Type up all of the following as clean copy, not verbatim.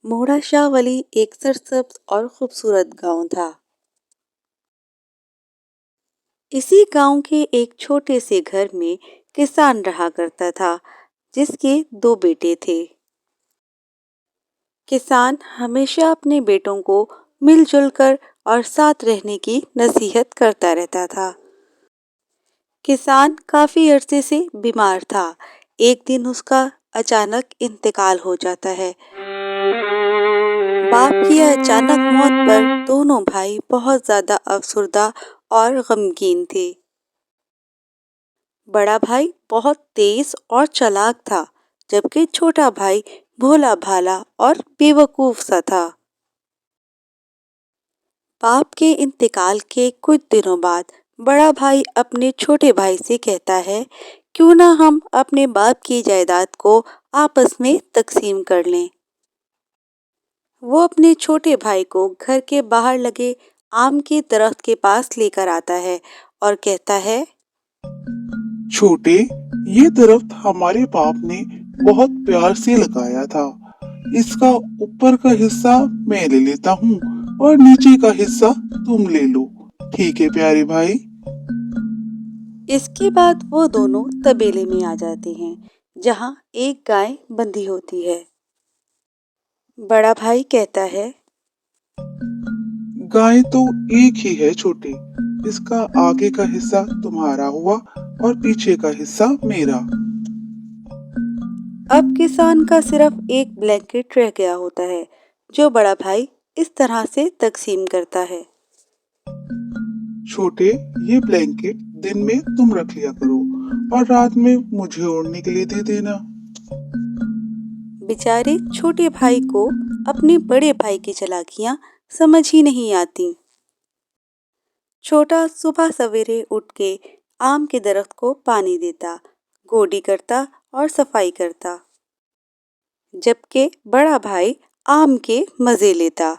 मोड़ा शाहवली एक सरसब्ज और खूबसूरत गांव था। इसी गांव के एक छोटे से घर में किसान रहा करता था, जिसके दो बेटे थे। किसान हमेशा अपने बेटों को मिलजुल कर और साथ रहने की नसीहत करता रहता था। किसान काफी अरसे से बीमार था। एक दिन उसका अचानक इंतकाल हो जाता है। बाप की अचानक मौत पर दोनों भाई बहुत ज्यादा अफसुर्दा और गमगीन थे। बड़ा भाई बहुत तेज और चालाक था, जबकि छोटा भाई भोला भाला और बेवकूफ सा था। बाप के इंतकाल के कुछ दिनों बाद बड़ा भाई अपने छोटे भाई से कहता है, क्यों ना हम अपने बाप की जायदाद को आपस में तकसीम कर लें। वो अपने छोटे भाई को घर के बाहर लगे आम के दरख्त के पास लेकर आता है और कहता है, छोटे, ये दरख्त हमारे बाप ने बहुत प्यार से लगाया था। इसका ऊपर का हिस्सा मैं ले लेता हूँ और नीचे का हिस्सा तुम ले लो। ठीक है प्यारे भाई। इसके बाद वो दोनों तबेले में आ जाते हैं, जहाँ एक गाय बंधी होती है। बड़ा भाई कहता है, गाय तो एक ही है छोटे। इसका आगे का हिस्सा तुम्हारा हुआ और पीछे का हिस्सा मेरा। अब किसान का सिर्फ एक ब्लैंकेट रह गया होता है, जो बड़ा भाई इस तरह से तकसीम करता है। छोटे, ये ब्लैंकेट दिन में तुम रख लिया करो और रात में मुझे ओढ़ने के लिए दे देना। बेचारे छोटे भाई को अपने बड़े भाई की चालाकियां समझ ही नहीं आती। छोटा सुबह सवेरे उठ के आम के दरख्त को पानी देता, गोडी करता और सफाई करता, जबकि बड़ा भाई आम के मजे लेता।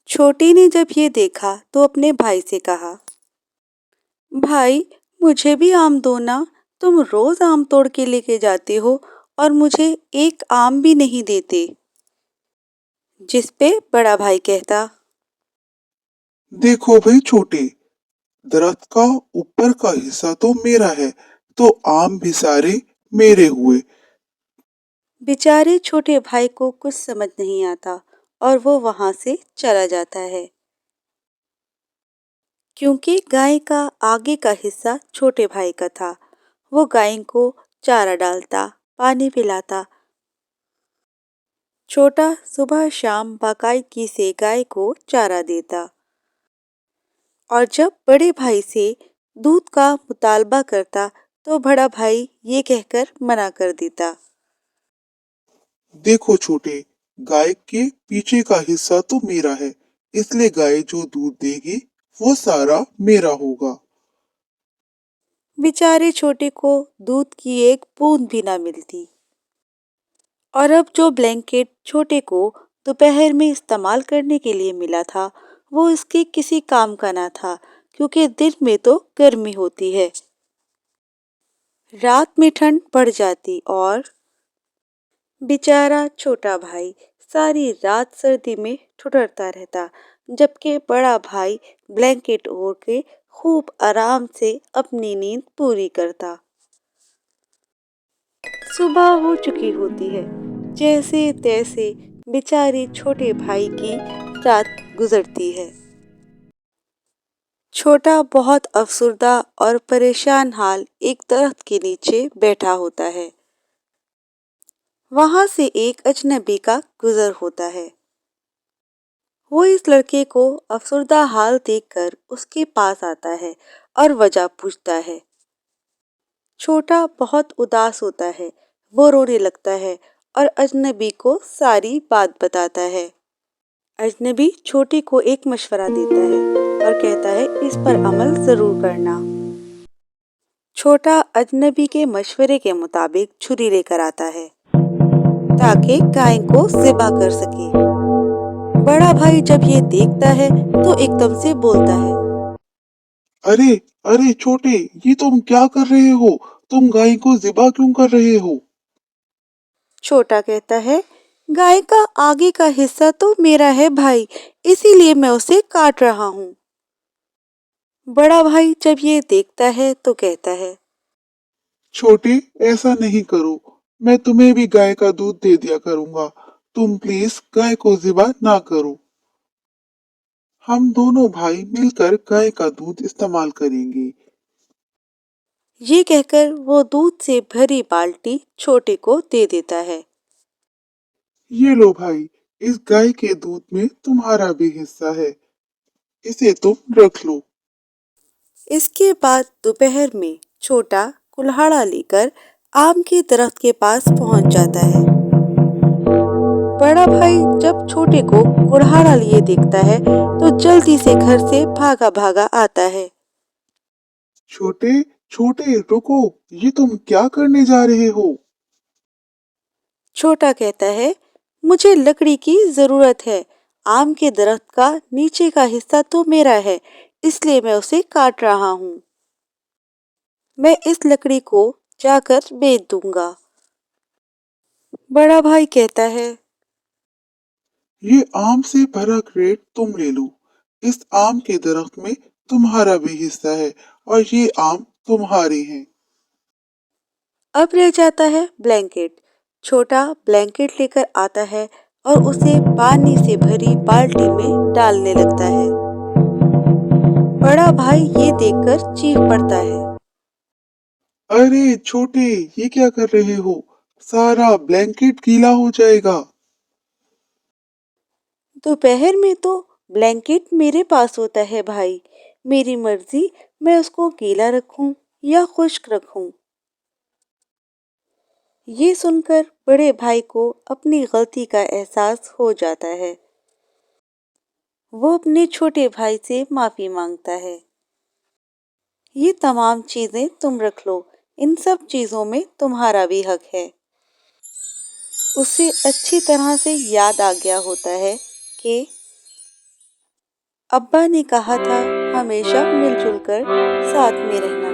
छोटे ने जब ये देखा तो अपने भाई से कहा, भाई मुझे भी आम दो ना। तुम रोज आम तोड़ के लेके जाते हो और मुझे एक आम भी नहीं देते। जिस पे बड़ा भाई कहता, देखो भाई छोटे, दरख्त का ऊपर का हिस्सा तो मेरा है, तो आम भी सारे मेरे हुए। बेचारे छोटे भाई को कुछ समझ नहीं आता और वो वहां से चला जाता है। क्योंकि गाय का आगे का हिस्सा छोटे भाई का था, वो गाय को चारा डालता, पानी पिलाता। छोटा सुबह शाम बाकायदगी से गाय को चारा देता और जब बड़े भाई से दूध का मुतालबा करता तो बड़ा भाई ये कहकर मना कर देता। देखो छोटे, गाय के पीछे का हिस्सा तो मेरा है, इसलिए गाय जो दूध देगी वो सारा मेरा होगा। बेचारे छोटे को दूध की एक बूंद भी ना मिलती। और अब जो ब्लैंकेट छोटे को दोपहर में इस्तेमाल करने के लिए मिला था, वो इसके किसी काम का ना था, क्योंकि दिन में तो गर्मी होती है। रात में ठंड बढ़ जाती और बेचारा छोटा भाई सारी रात सर्दी में ठुठरता रहता, जबकि बड़ा भाई ब्लैंकेट ओढ़ के खूब आराम से अपनी नींद पूरी करता। सुबह हो चुकी होती है। जैसे तैसे बेचारे छोटे भाई की रात गुजरती है। छोटा बहुत अफसुर्दा और परेशान हाल एक दरख्त के नीचे बैठा होता है। वहां से एक अजनबी का गुजर होता है। वो इस लड़के को अफसुर्दा हाल देखकर उसके पास आता है और वजह पूछता है। छोटा बहुत उदास होता है। वो रोने लगता है और अजनबी को सारी बात बताता है। अजनबी छोटे को एक मशवरा देता है और कहता है, इस पर अमल जरूर करना। छोटा अजनबी के मशवरे के मुताबिक छुरी लेकर आता है ताकि गाय को ज़िबा कर सके। बड़ा भाई जब ये देखता है तो एकदम से बोलता है, अरे अरे छोटे, ये तुम क्या कर रहे हो? तुम गाय को ज़िबा क्यों कर रहे हो? छोटा कहता है, गाय का आगे का हिस्सा तो मेरा है भाई, इसीलिए मैं उसे काट रहा हूँ। बड़ा भाई जब ये देखता है तो कहता है, छोटे, ऐसा नहीं करो। मैं तुम्हें भी गाय का दूध दे दिया करूंगा। तुम प्लीज गाय को ज़िबा ना करो। हम दोनों भाई मिलकर गाय का दूध इस्तेमाल करेंगे। ये कहकर वो दूध से भरी बाल्टी छोटे को दे देता है। ये लो भाई, इस गाय के दूध में तुम्हारा भी हिस्सा है। इसे तुम रख लो। इसके बाद दोपहर में छोटा कुल्हाड़ा लेकर आम के दरख्त के पास पहुंच जाता है। बड़ा भाई जब छोटे को कुल्हाड़ा लिए देखता है तो जल्दी से घर से भागा भागा आता है। छोटे, छोटे रुको, ये तुम क्या करने जा रहे हो? छोटा कहता है, मुझे लकड़ी की जरूरत है। आम के दरख्त का नीचे का हिस्सा तो मेरा है, इसलिए मैं उसे काट रहा हूँ। मैं इस लकड़ी को जाकर बेच दूंगा। बड़ा भाई कहता है, ये आम से भरा क्रेट तुम ले लो। इस आम के दरख्त में तुम्हारा भी हिस्सा है और ये आम तुम्हारे हैं। अब रह जाता है ब्लैंकेट। छोटा ब्लैंकेट लेकर आता है और उसे पानी से भरी बाल्टी में डालने लगता है। बड़ा भाई ये देखकर चीख पड़ता है। अरे छोटे, ये क्या कर रहे हो? सारा ब्लैंकेट गीला हो जाएगा। दोपहर में तो ब्लैंकेट मेरे पास होता है भाई। मेरी मर्जी, मैं उसको गीला रखूं या खुश्क रखूं। ये सुनकर बड़े भाई को अपनी गलती का एहसास हो जाता है। वो अपने छोटे भाई से माफी मांगता है। ये तमाम चीजें तुम रख लो, इन सब चीजों में तुम्हारा भी हक है। उसे अच्छी तरह से याद आ गया होता है कि अब्बा ने कहा था हमेशा मिलजुल कर साथ में रहना।